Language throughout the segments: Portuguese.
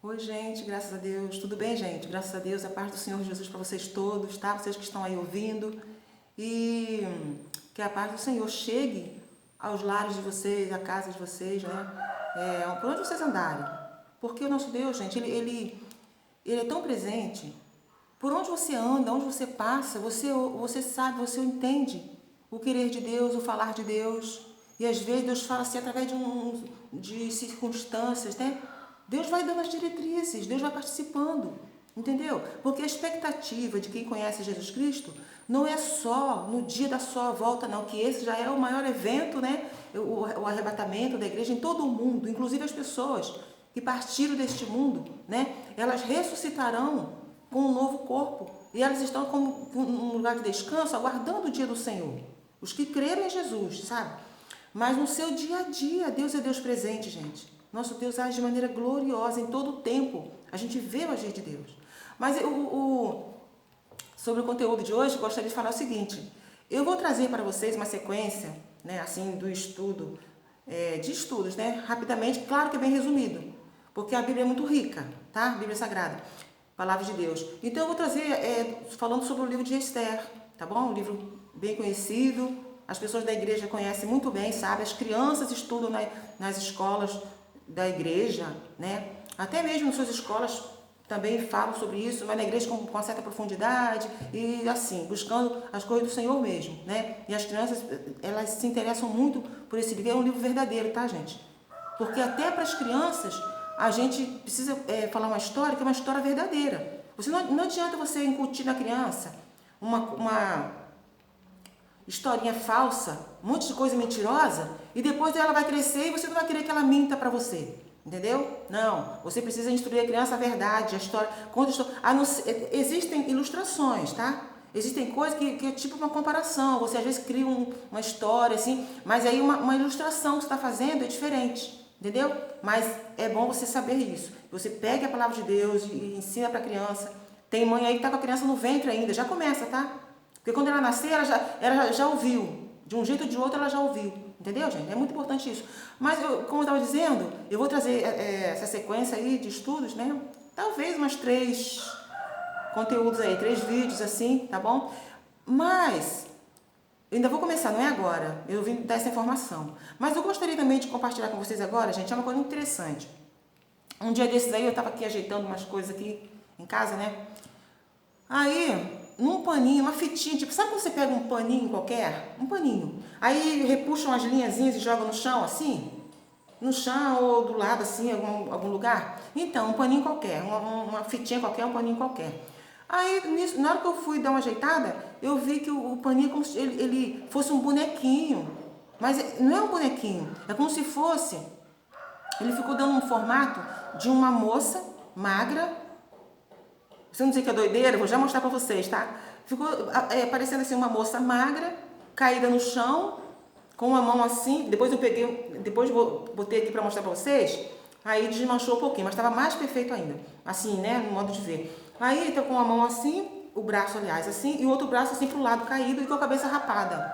Oi, gente, graças a Deus. Tudo bem, gente? Graças a Deus, a paz do Senhor Jesus para vocês todos, tá? Vocês que estão aí ouvindo. E que a paz do Senhor chegue aos lares de vocês, à casa de vocês, né? Por onde vocês andarem. Porque o nosso Deus, gente, ele é tão presente. Por onde você anda, onde você passa, você sabe, você entende o querer de Deus, o falar de Deus. E às vezes Deus fala assim através de circunstâncias, né? Deus vai dando as diretrizes, Deus vai participando, entendeu? Porque a expectativa de quem conhece Jesus Cristo não é só no dia da sua volta, não, que esse já é o maior evento, né? O arrebatamento da igreja em todo o mundo, inclusive as pessoas que partiram deste mundo, né? Elas ressuscitarão com um novo corpo e elas estão como num lugar de descanso, aguardando o dia do Senhor. Os que creram em Jesus, sabe? Mas no seu dia a dia, Deus é Deus presente, gente. Nosso Deus age de maneira gloriosa em todo o tempo. A gente vê o agir de Deus. Mas sobre o conteúdo de hoje, eu gostaria de falar o seguinte. Eu vou trazer para vocês uma sequência, né, assim, do estudo, de estudos, né, rapidamente, claro que é bem resumido, porque a Bíblia é muito rica, tá? A Bíblia Sagrada, Palavra de Deus. Então eu vou trazer, falando sobre o livro de Esther, tá bom? Um livro bem conhecido, as pessoas da igreja conhecem muito bem, sabe? As crianças estudam nas escolas da igreja, né? Até mesmo nas suas escolas também falam sobre isso, mas na igreja com uma certa profundidade e assim, buscando as coisas do Senhor mesmo, né? E as crianças, elas se interessam muito por esse livro. É um livro verdadeiro, tá, gente? Porque até para as crianças a gente precisa falar uma história que é uma história verdadeira. Não adianta você incutir na criança uma historinha falsa, um monte de coisa mentirosa, e depois ela vai crescer e você não vai querer que ela minta para você. Entendeu? Não. Você precisa instruir a criança a verdade, a história. Existem ilustrações, tá? Existem coisas que é tipo uma comparação. Você às vezes cria uma história, assim, mas aí uma ilustração que você está fazendo é diferente. Entendeu? Mas é bom você saber isso. Você pega a palavra de Deus e ensina para a criança. Tem mãe aí que está com a criança no ventre ainda, já começa, tá? Porque quando ela nascer, ela já ouviu. De um jeito ou de outro, ela já ouviu. Entendeu, gente? É muito importante isso. Mas, como eu estava dizendo, eu vou trazer essa sequência aí de estudos, né? Talvez umas 3 conteúdos aí, 3 vídeos assim, tá bom? Mas, eu ainda vou começar, não é agora. Eu vim dar essa informação. Mas eu gostaria também de compartilhar com vocês agora, gente, é uma coisa muito interessante. Um dia desses aí, eu estava aqui ajeitando umas coisas aqui em casa, né? Aí, num paninho, uma fitinha, tipo, sabe quando você pega um paninho qualquer? Um paninho. Aí repuxam as linhazinhas e jogam no chão, assim? No chão ou do lado, assim, algum lugar? Então, um paninho qualquer, uma fitinha qualquer, um paninho qualquer. Aí, na hora que eu fui dar uma ajeitada, eu vi que o paninho é como se ele fosse um bonequinho. Mas não é um bonequinho, é como se fosse... Ele ficou dando um formato de uma moça magra. Você não dizer que é doideira, vou já mostrar pra vocês, tá? Ficou parecendo assim uma moça magra, caída no chão, com uma mão assim. Depois botei aqui pra mostrar pra vocês. Aí desmanchou um pouquinho, mas estava mais perfeito ainda. Assim, né, no modo de ver. Aí tá com uma mão assim, o braço, aliás, assim, e o outro braço assim pro lado caído e com a cabeça rapada.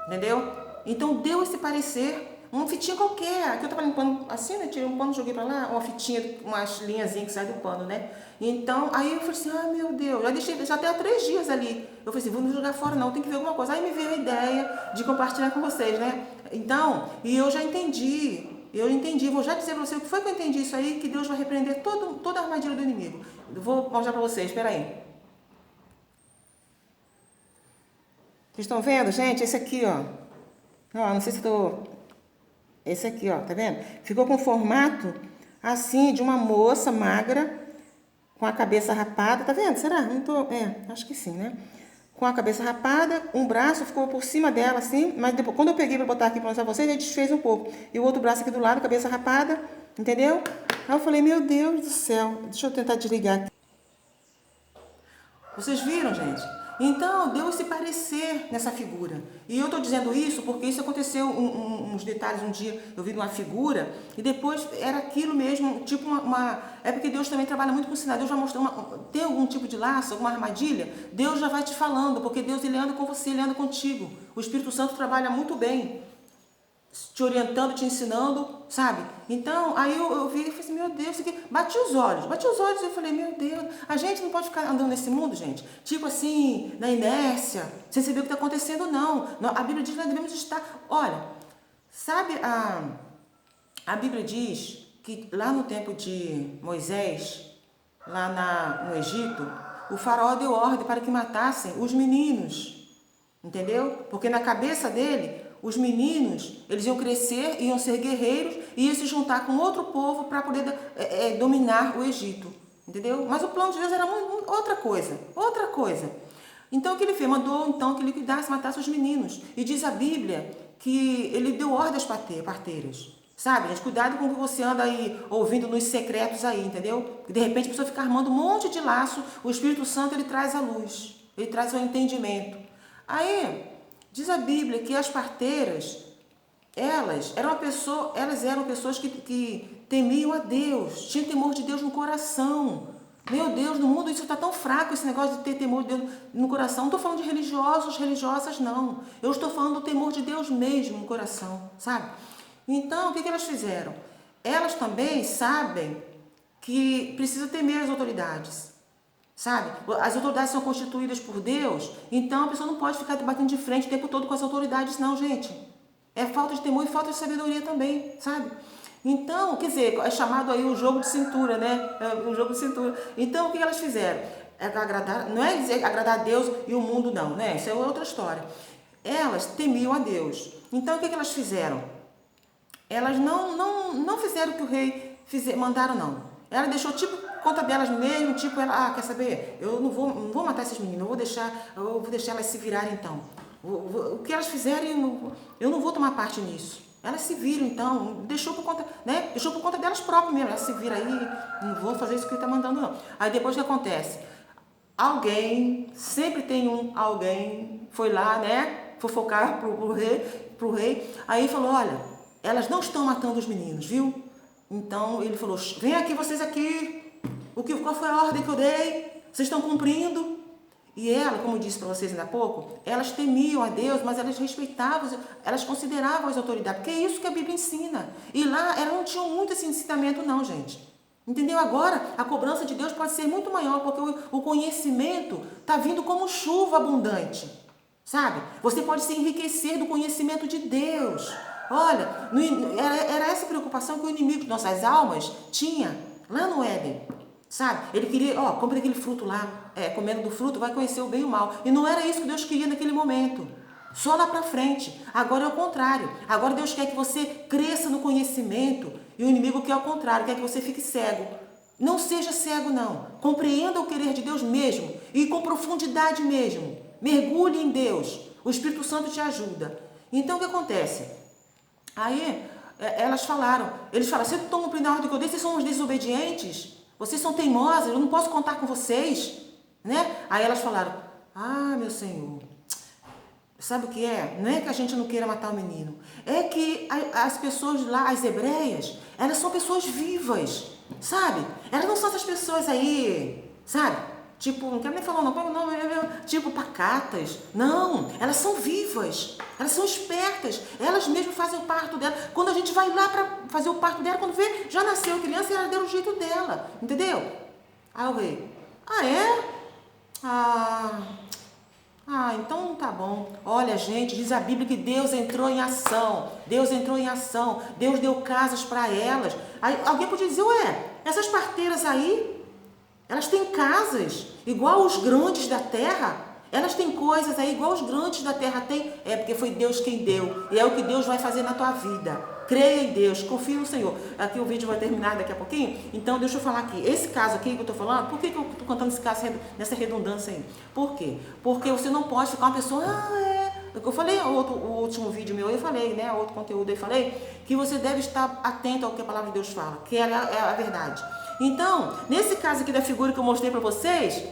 Entendeu? Então deu esse parecer, uma fitinha qualquer. Aqui eu tava limpando assim, né? Tirei um pano, joguei pra lá, uma fitinha, umas linhazinhas que saem do pano, né? Então, aí eu falei assim, ah, meu Deus, já até há 3 dias ali. Eu falei assim, vou não jogar fora não, tem que ver alguma coisa. Aí me veio a ideia de compartilhar com vocês, né? Então, e eu entendi, vou já dizer pra você o que foi que eu entendi isso aí, que Deus vai repreender toda a armadilha do inimigo. Eu vou mostrar pra vocês, espera aí. Vocês estão vendo, gente? Esse aqui, ó. Ó, não sei se tô... Esse aqui, ó, tá vendo? Ficou com formato, assim, de uma moça magra, com a cabeça rapada, tá vendo? Será? Não tô... acho que sim, né? Com a cabeça rapada, um braço ficou por cima dela, assim, mas depois, quando eu peguei pra botar aqui pra mostrar pra vocês, ele desfez um pouco. E o outro braço aqui do lado, cabeça rapada, entendeu? Aí eu falei, meu Deus do céu, deixa eu tentar desligar aqui. Vocês viram, gente? Então, deu esse parecer nessa figura. E eu estou dizendo isso porque isso aconteceu uns detalhes um dia. Eu vi uma figura e depois era aquilo mesmo, tipo É porque Deus também trabalha muito com sinal. Deus vai mostrar, tem algum tipo de laço, alguma armadilha, Deus já vai te falando, porque Deus ele anda com você, ele anda contigo. O Espírito Santo trabalha muito bem te orientando, te ensinando, sabe? Então, aí eu vi e falei assim, meu Deus, isso aqui, bati os olhos e eu falei, meu Deus, a gente não pode ficar andando nesse mundo, gente, tipo assim, na inércia, sem saber o que está acontecendo, não. A Bíblia diz que nós devemos estar, olha, sabe, a Bíblia diz que lá no tempo de Moisés, lá no Egito, o faraó deu ordem para que matassem os meninos, entendeu? Porque na cabeça dele, os meninos, eles iam crescer, iam ser guerreiros e iam se juntar com outro povo para poder dominar o Egito, entendeu? Mas o plano de Deus era outra coisa. Então o que ele fez? Mandou então que liquidasse, matasse os meninos. E diz a Bíblia que ele deu ordem às parteiras. Sabe, gente, cuidado com o que você anda aí ouvindo nos secretos aí, entendeu? De repente a pessoa fica armando um monte de laço, o Espírito Santo ele traz a luz, ele traz o entendimento. Aí, diz a Bíblia que as parteiras, elas eram pessoas que temiam a Deus, tinham temor de Deus no coração. Meu Deus, no mundo isso está tão fraco, esse negócio de ter temor de Deus no coração. Não estou falando de religiosos, religiosas, não. Eu estou falando do temor de Deus mesmo no coração, sabe? Então, o que elas fizeram? Elas também sabem que precisa temer as autoridades, sabe? As autoridades são constituídas por Deus, então a pessoa não pode ficar batendo de frente o tempo todo com as autoridades, não, gente. É falta de temor e falta de sabedoria também, sabe? Então, quer dizer, é chamado aí o jogo de cintura, né? O jogo de cintura. Então, o que elas fizeram? Não é dizer agradar a Deus e o mundo, não, né? Isso é outra história. Elas temiam a Deus. Então, o que elas fizeram? Elas não fizeram o que o rei mandaram, não. Ela deixou tipo conta delas mesmo, tipo, ela, quer saber? Eu não vou matar esses meninos, eu vou deixar elas se virarem então. O que elas fizerem, eu não vou tomar parte nisso. Elas se viram então, deixou por conta, né? Deixou por conta delas próprias mesmo. Elas se viram aí, não vou fazer isso que ele está mandando, não. Aí depois o que acontece? Sempre tem alguém, foi lá, né? Fofocar pro rei, aí falou, olha, elas não estão matando os meninos, viu? Então ele falou, vem aqui vocês aqui, qual foi a ordem que eu dei? Vocês estão cumprindo? E ela, como eu disse para vocês ainda há pouco, elas temiam a Deus, mas elas respeitavam, elas consideravam as autoridades, porque é isso que a Bíblia ensina. E lá elas não tinham muito esse ensinamento não, gente. Entendeu? Agora, a cobrança de Deus pode ser muito maior, porque o conhecimento está vindo como chuva abundante, sabe? Você pode se enriquecer do conhecimento de Deus. Olha, era essa preocupação que o inimigo de nossas almas tinha lá no Éden, sabe? Ele queria, come aquele fruto lá, comendo do fruto vai conhecer o bem e o mal. E não era isso que Deus queria naquele momento. Só lá pra frente. Agora é o contrário. Agora Deus quer que você cresça no conhecimento e o inimigo quer o contrário, quer que você fique cego. Não seja cego, não. Compreenda o querer de Deus mesmo e com profundidade mesmo. Mergulhe em Deus. O Espírito Santo te ajuda. Então, o que acontece? Aí, eles falaram, vocês não estão cumprindo a ordem que eu dei, vocês são uns desobedientes, vocês são teimosas, eu não posso contar com vocês, né? Aí elas falaram, meu Senhor, sabe o que é? Não é que a gente não queira matar o menino, é que as pessoas lá, as hebreias, elas são pessoas vivas, sabe? Elas não são essas pessoas aí, sabe? Tipo, não quero nem falar não, tipo pacatas. Não, elas são vivas, elas são espertas, elas mesmas fazem o parto dela. Quando a gente vai lá para fazer o parto dela, quando vê, já nasceu a criança e ela deu o jeito dela, entendeu? Aí o rei, então tá bom. Olha, gente, diz a Bíblia que Deus entrou em ação, Deus deu casas para elas. Aí alguém podia dizer, essas parteiras aí, elas têm casas igual os grandes da terra. Elas têm coisas aí igual os grandes da terra têm. É porque foi Deus quem deu. E é o que Deus vai fazer na tua vida. Creia em Deus, confia no Senhor. Aqui o vídeo vai terminar daqui a pouquinho. Então deixa eu falar aqui. Esse caso aqui que eu estou falando, por que eu estou contando esse caso nessa redundância aí? Por quê? Porque você não pode ficar uma pessoa... Eu falei o último vídeo meu, eu falei, né? Outro conteúdo eu falei que você deve estar atento ao que a palavra de Deus fala. Que ela é a verdade. Então, nesse caso aqui da figura que eu mostrei para vocês,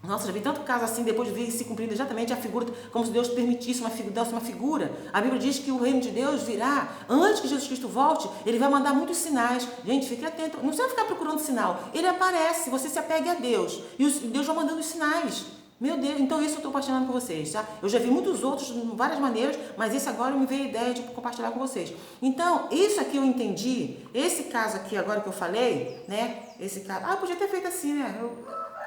nossa, já vi tanto caso assim, depois de ver se cumprindo exatamente a dessa figura, como se Deus permitisse uma figura. A Bíblia diz que o reino de Deus virá, antes que Jesus Cristo volte, ele vai mandar muitos sinais. Gente, fique atento, não precisa ficar procurando sinal, ele aparece, você se apegue a Deus, e Deus vai mandando os sinais. Meu Deus, então isso eu estou compartilhando com vocês, tá? Eu já vi muitos outros de várias maneiras, mas esse agora me veio a ideia de compartilhar com vocês. Então, isso aqui eu entendi, esse caso aqui agora que eu falei, né? Esse caso, podia ter feito assim, né?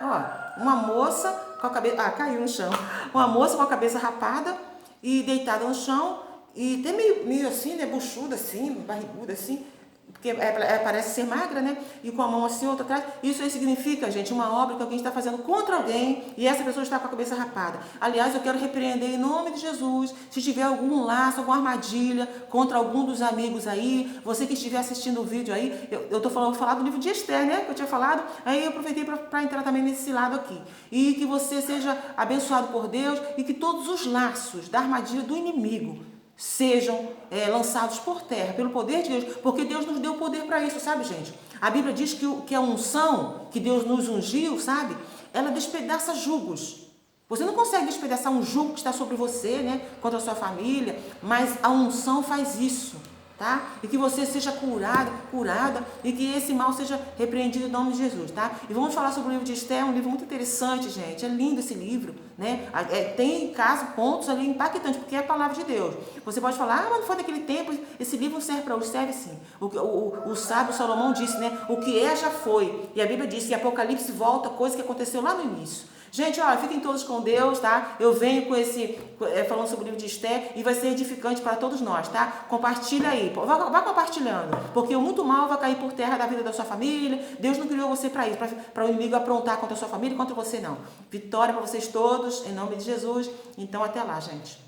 Ó, uma moça com a cabeça, caiu no chão. Uma moça com a cabeça rapada e deitada no chão e até meio assim, né? Buchuda assim, barriguda assim. Porque parece ser magra, né? E com a mão assim, outra atrás. Isso aí significa, gente, uma obra que alguém está fazendo contra alguém e essa pessoa está com a cabeça rapada. Aliás, eu quero repreender em nome de Jesus. Se tiver algum laço, alguma armadilha contra algum dos amigos aí, você que estiver assistindo o vídeo aí, eu tô falando, vou falar do livro de Esther, né? Que eu tinha falado. Aí eu aproveitei para entrar também nesse lado aqui. E que você seja abençoado por Deus e que todos os laços da armadilha do inimigo sejam lançados por terra, pelo poder de Deus, porque Deus nos deu poder para isso, sabe, gente? A Bíblia diz que a unção, que Deus nos ungiu, sabe? Ela despedaça jugos. Você não consegue despedaçar um jugo que está sobre você, né? Contra a sua família, mas a unção faz isso, tá? E que você seja curada, e que esse mal seja repreendido em nome de Jesus, tá? E vamos falar sobre o livro de Esther, um livro muito interessante, gente. É lindo esse livro, né? Tem pontos ali impactantes, porque é a palavra de Deus. Você pode falar, mas não foi daquele tempo, esse livro serve para hoje, serve sim. O sábio Salomão disse, né? O que já foi. E a Bíblia diz que Apocalipse volta, coisa que aconteceu lá no início. Gente, olha, fiquem todos com Deus, tá? Eu venho com falando sobre o livro de Esther e vai ser edificante para todos nós, tá? Compartilha aí, vá compartilhando, porque o muito mal vai cair por terra da vida da sua família. Deus não criou você para isso, para o inimigo aprontar contra a sua família e contra você, não. Vitória para vocês todos, em nome de Jesus. Então, até lá, gente.